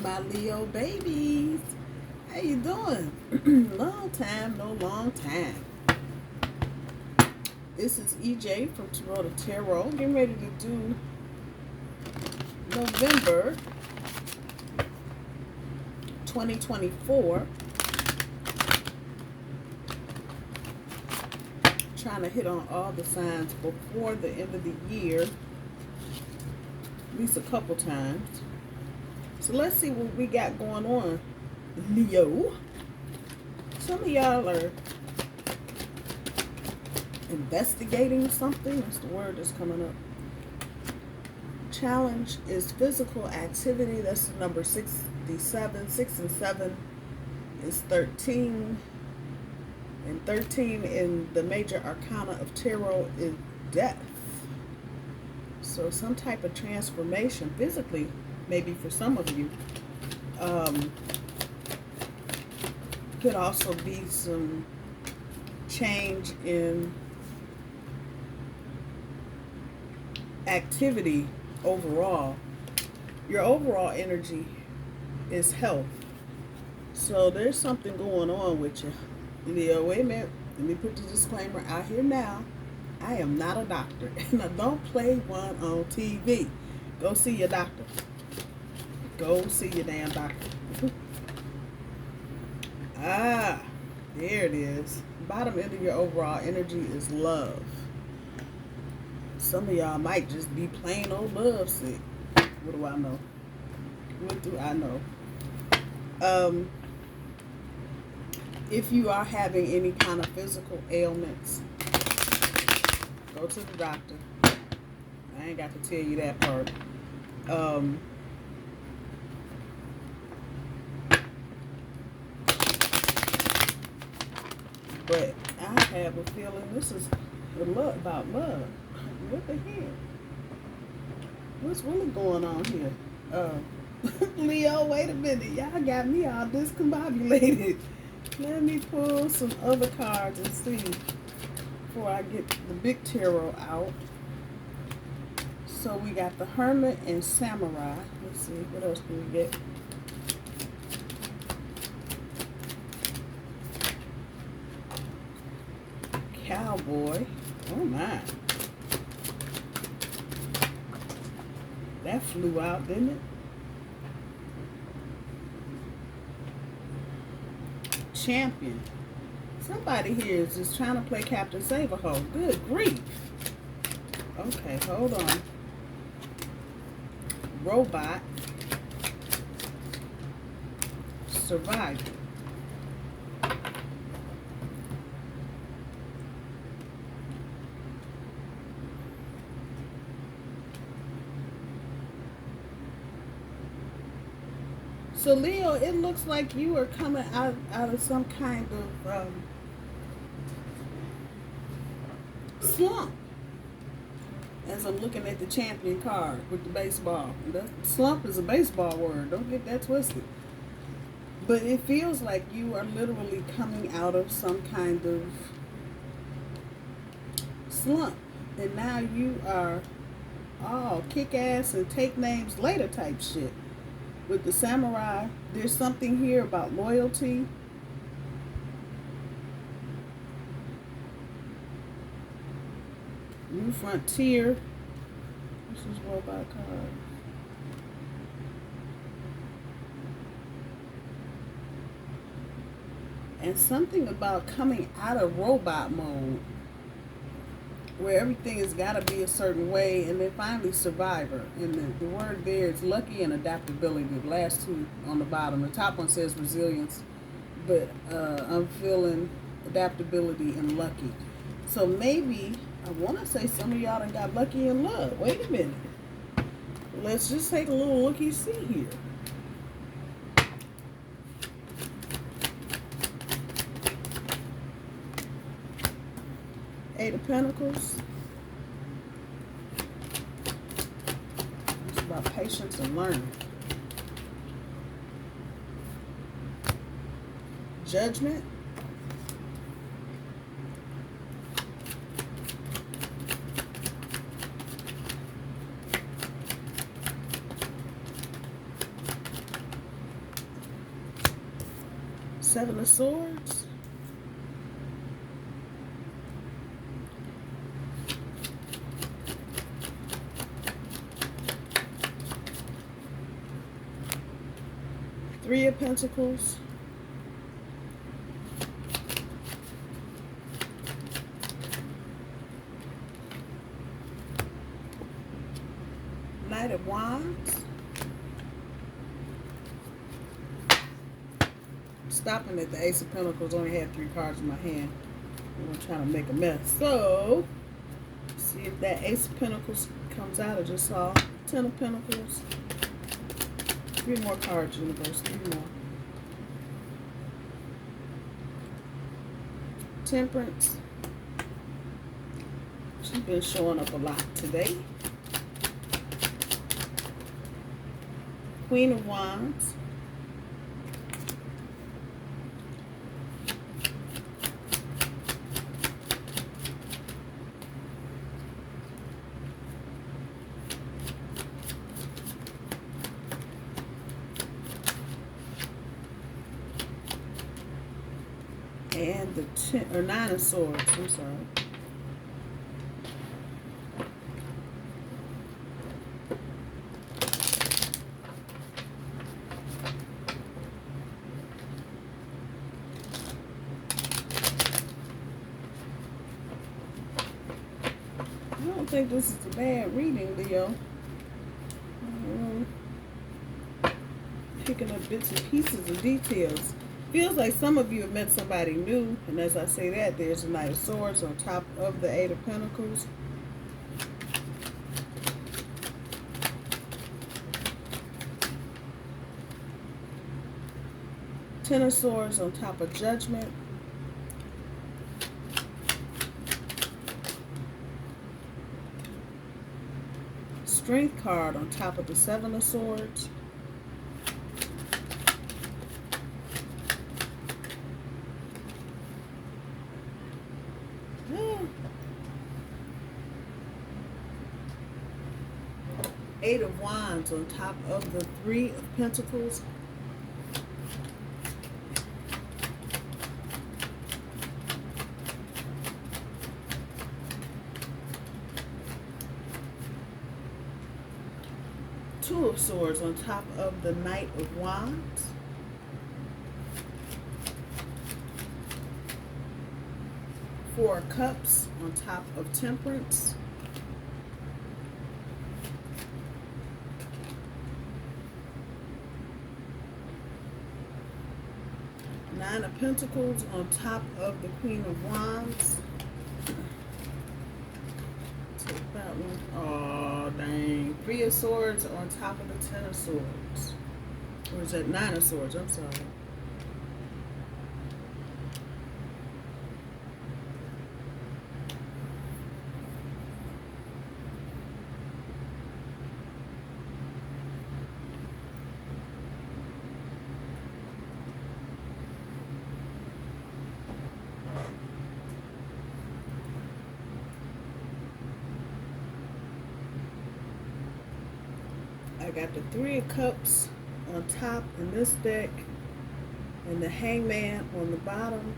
my Leo babies. How you doing? Long time, no long time. This is EJ from TAUROTATAROT. Getting ready to do November 2024. Trying to hit on all the signs before the end of the year. At least a couple times. So let's see what we got going on, Leo. Some of y'all are investigating something. That's the word that's coming up. Challenge is physical activity. That's number 67. 6 and 7 is 13. And 13 in the major arcana of tarot is death. So some type of transformation physically, maybe for some of you. Could also be some change in activity overall. Your overall energy is health. So there's something going on with you. Leo, wait a minute. Let me put the disclaimer out here now. I am not a doctor. And I don't play one on TV. Go see your doctor. Go see your damn doctor. There it is. Bottom end of your overall energy is love. Some of y'all might just be plain old love sick. What do I know? What do I know? If you are having any kind of physical ailments, go to the doctor. I ain't got to tell you that part. But I have a feeling this is about love. What the hell? What's really going on here? Leo, wait a minute. Y'all got me all discombobulated. Let me pull some other cards and see before I get the big tarot out. So we got the Hermit and Samurai. Let's see, what else do we get? Cowboy. Oh my. That flew out, didn't it? Champion. Somebody here is just trying to play Captain Save-A-Ho. Good grief. Okay, hold on. Robot. Survivor. So Leo, it looks like you are coming out of some kind of slump. As I'm looking at the champion card with the baseball. Slump is a baseball word. Don't get that twisted. But it feels like you are literally coming out of some kind of slump. And now you are all kick ass and take names later type shit. With the Samurai, there's something here about loyalty. New Frontier. This is robot card. And something about coming out of robot mode, where everything has got to be a certain way, and then finally survivor. And the word there is lucky and adaptability, the last two on the bottom. The top one says resilience, but I'm feeling adaptability and lucky. So maybe, I want to say some of y'all done got lucky in love. Wait a minute. Let's just take a little looky-see here. Eight of Pentacles. It's about patience and learning. Judgment. Seven of Swords. Three of Pentacles. Knight of Wands. Stopping at the Ace of Pentacles, only had 3 cards in my hand. I'm trying to make a mess. So, see if that Ace of Pentacles comes out. I just saw 10 of Pentacles. 3 more cards, universe. 3 more. Temperance. She's been showing up a lot today. Queen of Wands. And the 9 of Swords. I'm sorry. I don't think this is a bad reading, Leo. Picking up bits and pieces of details. Feels like some of you have met somebody new, and as I say that, there's a Knight of Swords on top of the 8 of Pentacles. Ten of Swords on top of Judgment. Strength card on top of the 7 of Swords. Eight of Wands on top of the 3 of Pentacles. Two of Swords on top of the Knight of Wands. Four of Cups on top of Temperance. Nine of Pentacles on top of the Queen of Wands. Take that one. Oh, dang. Three of Swords on top of the 10 of Swords. Or is that 9 of Swords? I'm sorry. I got the 3 of Cups on top in this deck and the Hangman on the bottom.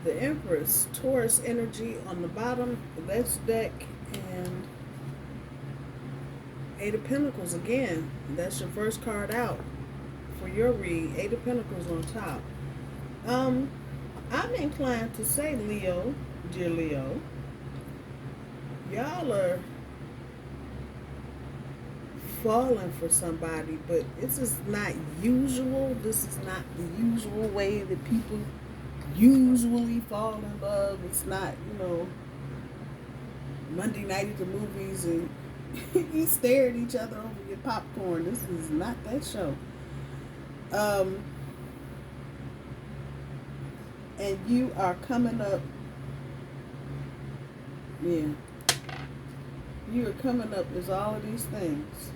The Empress, Taurus energy on the bottom of this deck, and 8 of Pentacles again. That's your first card out for your read. 8 of Pentacles on top. I'm inclined to say, Leo, dear Leo, y'all are falling for somebody, but this is not usual. This is not the usual way that people usually fall in love. It's not, Monday night at the movies and you stare at each other over your popcorn. This is not that show. And you are coming up, you are coming up as all of these things.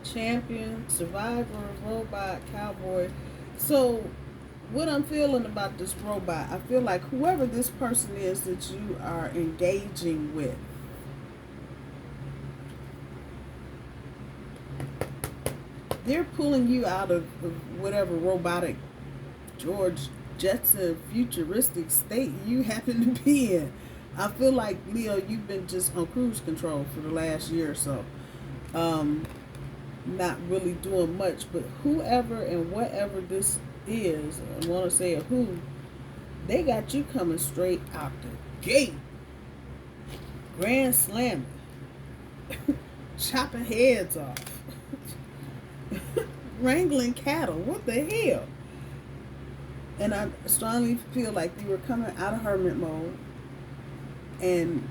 Champion, survivor, robot, cowboy. So what I'm feeling about this robot, I feel like whoever this person is that you are engaging with, they're pulling you out of whatever robotic George Jetson futuristic state you happen to be in. I feel like, Leo, you've been just on cruise control for the last year or so. Not really doing much, but whoever and whatever this is, I want to say a who, they got you coming straight out the gate. Grand slamming. Chopping heads off. Wrangling cattle. What the hell? And I strongly feel like you were coming out of hermit mode, and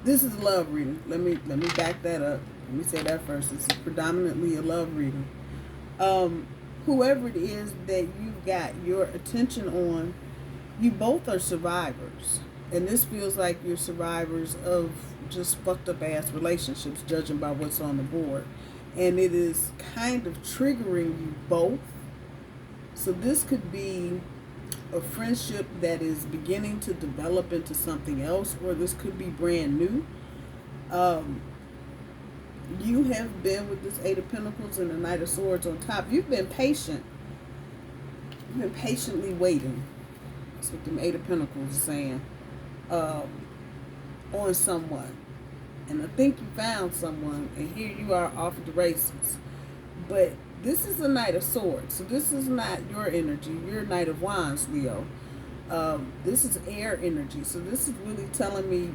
this is a love reading. Let me back that up. Let me say that first. This is predominantly a love reading. Whoever it is that you got your attention on, you both are survivors. And this feels like you're survivors of just fucked up ass relationships, judging by what's on the board. And it is kind of triggering you both. So this could be a friendship that is beginning to develop into something else, or this could be brand new. You have been with this Eight of Pentacles and the Knight of Swords on top. You've been patient. You've been patiently waiting. That's what the Eight of Pentacles is saying. On someone. And I think you found someone, and here you are off at the races. But this is a Knight of Swords, so this is not your energy. You're Knight of Wands, Leo. This is air energy, so this is really telling me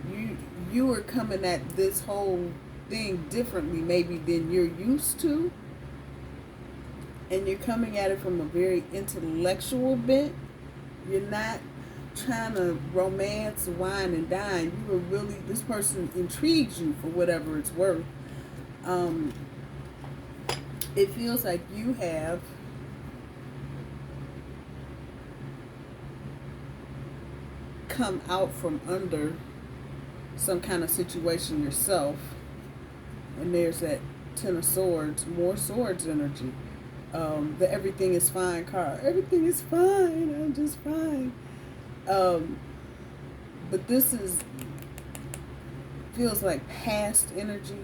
you are coming at this whole thing differently maybe than you're used to. And you're coming at it from a very intellectual bent. You're not trying to romance, wine, and dine. You are really, this person intrigues you for whatever it's worth. It feels like you have come out from under some kind of situation yourself. And there's that Ten of Swords, more swords energy. The everything is fine card. Everything is fine. I'm just fine. But this feels like past energy,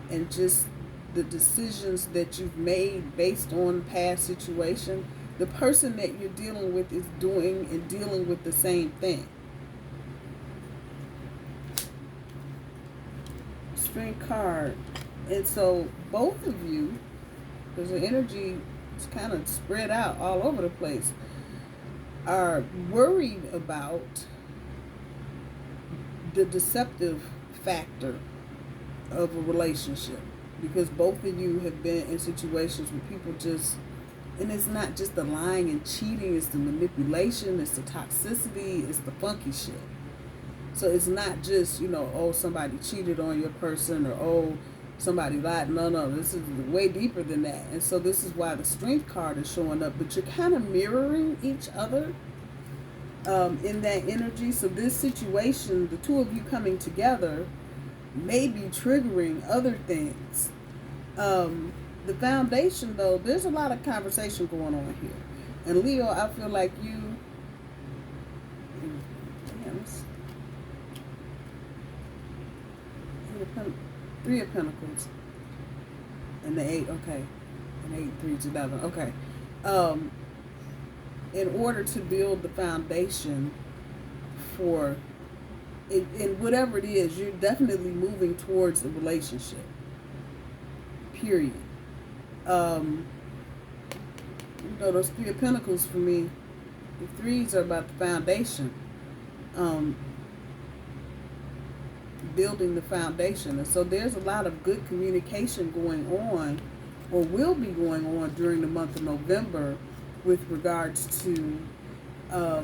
and just the decisions that you've made based on past situation. The person that you're dealing with is doing and dealing with the same thing. Strength card. And so both of you, because the energy is kind of spread out all over the place, are worried about the deceptive factor of a relationship, because both of you have been in situations where people just, and it's not just the lying and cheating, it's the manipulation, it's the toxicity, it's the funky shit. So it's not just, oh, somebody cheated on your person, or oh, somebody lied. No, this is way deeper than that. And so this is why the Strength card is showing up, but you're kind of mirroring each other in that energy. So this situation, the two of you coming together, may be triggering other things. The foundation, though, there's a lot of conversation going on here. And Leo, I feel like you, Three of Pentacles and the Eight, okay, and 8, 3 is 11, okay. In order to build the foundation for it, and whatever it is, you're definitely moving towards a relationship, period. Those Three of Pentacles for me, the threes are about the foundation, building the foundation. And so there's a lot of good communication going on, or will be going on during the month of November, with regards to how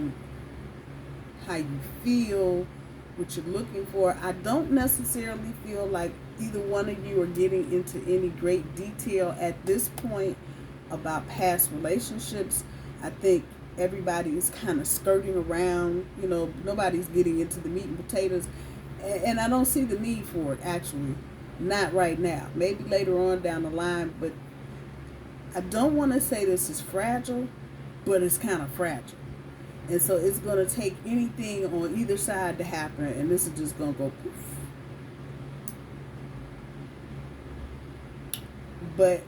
you feel, what you're looking for. I don't necessarily feel like either one of you are getting into any great detail at this point about past relationships. I think everybody is kind of skirting around, nobody's getting into the meat and potatoes, and I don't see the need for it, actually. Not right now. Maybe later on down the line, but I don't want to say this is fragile, but it's kind of fragile. And so it's going to take anything on either side to happen, and this is just going to go poof. But,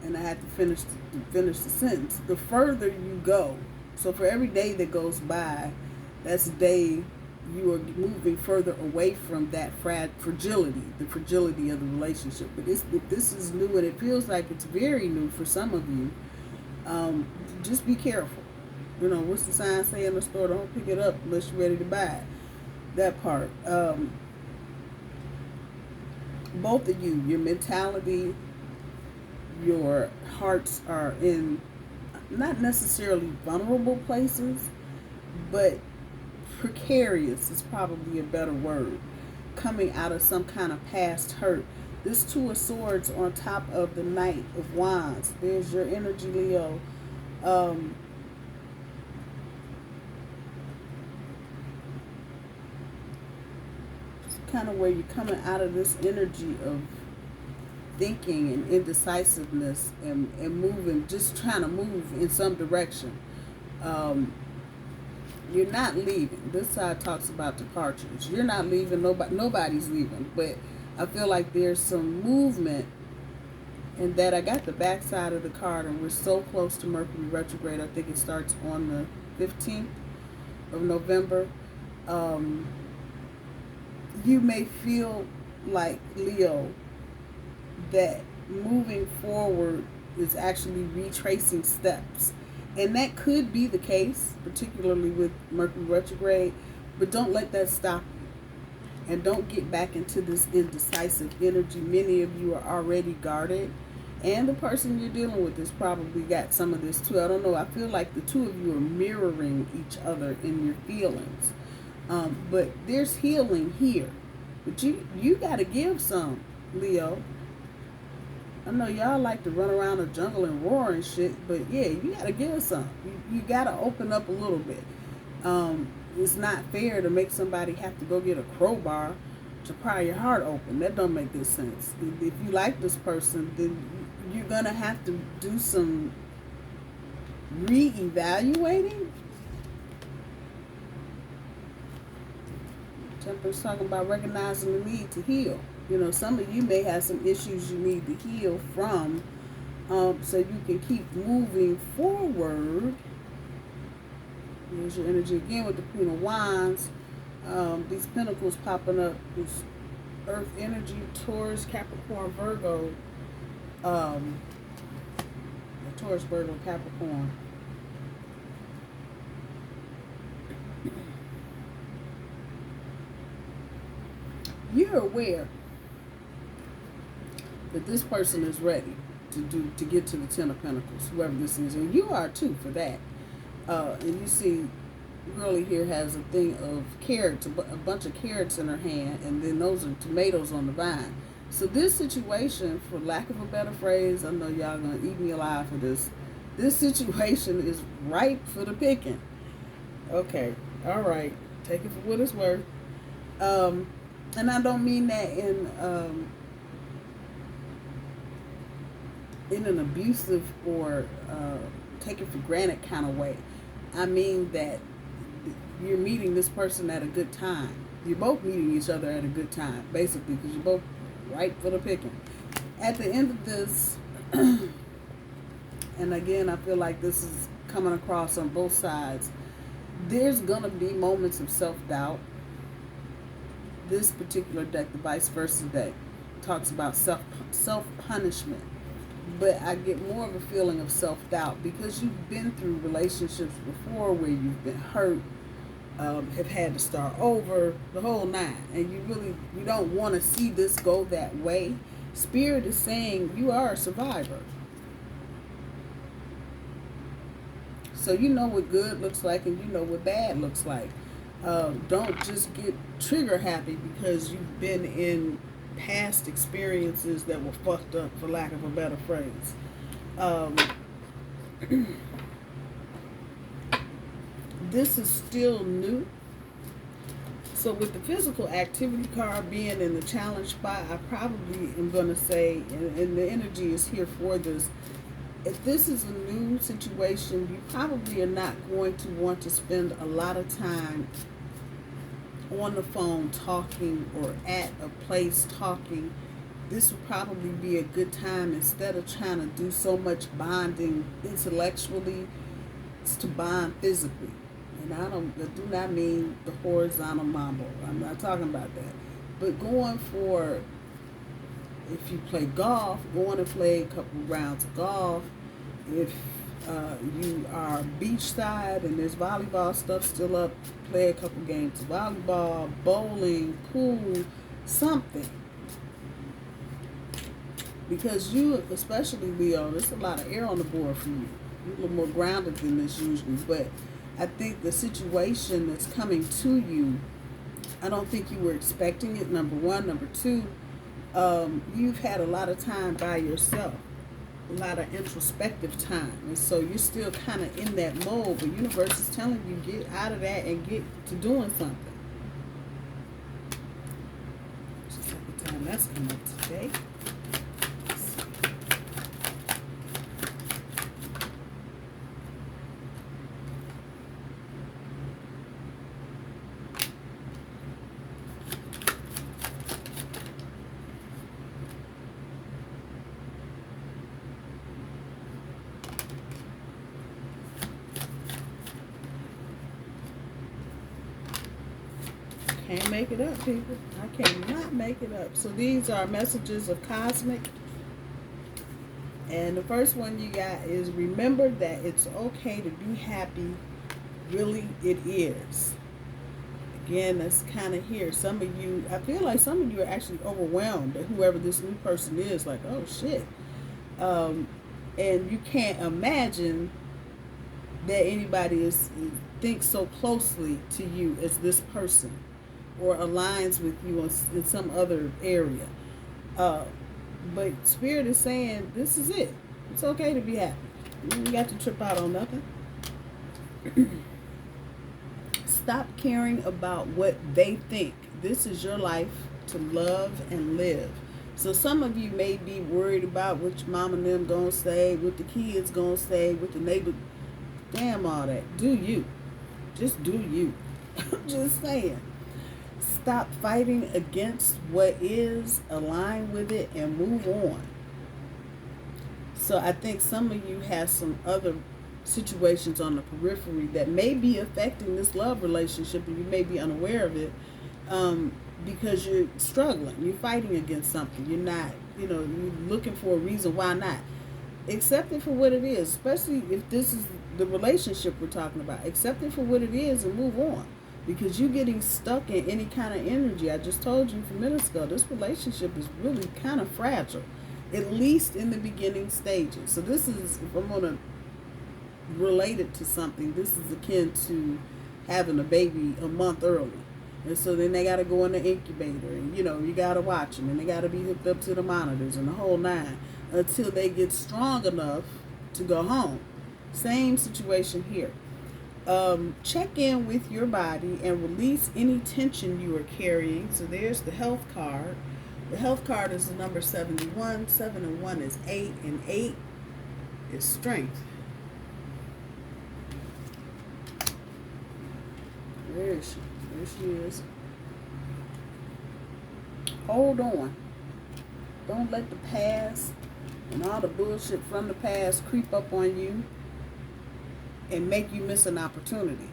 and I have to finish the sentence, the further you go, so for every day that goes by, that's a day you are moving further away from that fragility, the fragility of the relationship. But this is new, and it feels like it's very new for some of you. Just be careful. You know, what's the sign say in the store? Don't pick it up unless you're ready to buy it. That part. Both of you, your mentality, your hearts are in not necessarily vulnerable places, but precarious is probably a better word. Coming out of some kind of past hurt. This Two of Swords on top of the Knight of Wands. There's your energy, Leo. Kind of where you're coming out of this energy of thinking and indecisiveness and moving, just trying to move in some direction. You're not leaving. This side talks about departures. You're not leaving. Nobody's leaving. But I feel like there's some movement in that. I got the back side of the card, and we're so close to Mercury retrograde. I think it starts on the 15th of November. You may feel like, Leo, that moving forward is actually retracing steps. And that could be the case, particularly with Mercury retrograde, but don't let that stop you. And don't get back into this indecisive energy. Many of you are already guarded, and the person you're dealing with has probably got some of this too. I don't know. I feel like the two of you are mirroring each other in your feelings. But there's healing here. But you got to give some, Leo. I know y'all like to run around the jungle and roar and shit, but yeah, you got to give some. You got to open up a little bit. It's not fair to make somebody have to go get a crowbar to pry your heart open. That don't make good sense. If you like this person, then you're going to have to do some re-evaluating. Temperance talking about recognizing the need to heal. You know, some of you may have some issues you need to heal from, so you can keep moving forward. Here's your energy again with the Queen of Wands. These pentacles popping up. This Earth energy, Taurus, Capricorn, Virgo. Taurus, Virgo, Capricorn. You're aware that this person is ready to get to the Ten of Pentacles, whoever this is, and you are too for that. And you see, girlie here has a thing of carrots, a bunch of carrots in her hand, and then those are tomatoes on the vine. So this situation, for lack of a better phrase, I know y'all gonna eat me alive for this. This situation is ripe for the picking. Okay, all right, take it for what it's worth. And I don't mean that in an abusive or taken for granted kind of way. I mean that you're meeting this person at a good time. You're both meeting each other at a good time, basically, because you're both ripe for the picking. At the end of this, and again, I feel like this is coming across on both sides, there's going to be moments of self-doubt. This particular deck, the VICEVERSA deck, talks about self-punishment. But I get more of a feeling of self-doubt because you've been through relationships before where you've been hurt, have had to start over, the whole nine. And you don't want to see this go that way. Spirit is saying you are a survivor. So you know what good looks like and you know what bad looks like. Don't just get trigger happy because you've been in past experiences that were fucked up, for lack of a better phrase. This is still new. So with the physical activity card being in the challenge spot, I probably am going to say, and the energy is here for this, if this is a new situation, you probably are not going to want to spend a lot of time on the phone talking or at a place talking. This would probably be a good time, instead of trying to do so much bonding intellectually, it's to bond physically. And I do not mean the horizontal mambo. I'm not talking about that. But going for, if you play golf, going to play a couple rounds of golf. If you are beachside and there's volleyball stuff still up, play a couple games of volleyball, bowling, pool, something. Because you, especially Leo, there's a lot of air on the board for you. You're a little more grounded than this usually. But I think the situation that's coming to you, I don't think you were expecting it, number one. Number two, you've had a lot of time by yourself. A lot of introspective time, and so you're still kind of in that mode, but universe is telling you get out of that and get to doing something. It's the second time that's come up today. Can't make it up, people. I cannot make it up. So these are messages of cosmic. And the first one you got is, remember that it's okay to be happy. Really, it is. Again, that's kind of here. Some of you, I feel like some of you are actually overwhelmed at whoever this new person is. Like, oh, shit. And you can't imagine that anybody thinks so closely to you as this person, or aligns with you in some other area. But Spirit is saying, this is it. It's okay to be happy. You got to trip out on nothing. Stop caring about what they think. This is your life to love and live. So some of you may be worried about what your mom and them gonna say, what the kids gonna say, what the neighbor. Damn all that. Do you. Just do you. I'm just saying. Stop fighting against what is, align with it, and move on. So I think some of you have some other situations on the periphery that may be affecting this love relationship, and you may be unaware of it, because you're struggling. You're fighting against something. You're not, you're looking for a reason why not. Accept it for what it is, especially if this is the relationship we're talking about. Accept it for what it is and move on. Because you're getting stuck in any kind of energy. I just told you a few minutes ago, this relationship is really kind of fragile, at least in the beginning stages. So this is, if I'm going to relate it to something, this is akin to having a baby a month early. And so then they got to go in the incubator, and you got to watch them, and they got to be hooked up to the monitors and the whole nine until they get strong enough to go home. Same situation here. Check in with your body and release any tension you are carrying. So there's the health card. The health card is the number 71. 7 and 1 is 8, and 8 is strength. Where is she? There she is. Hold on. Don't let the past and all the bullshit from the past creep up on you and make you miss an opportunity.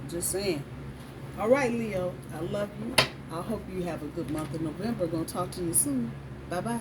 Just saying. All right, Leo. I love you. I hope you have a good month of November. Gonna talk to you soon. Bye-bye.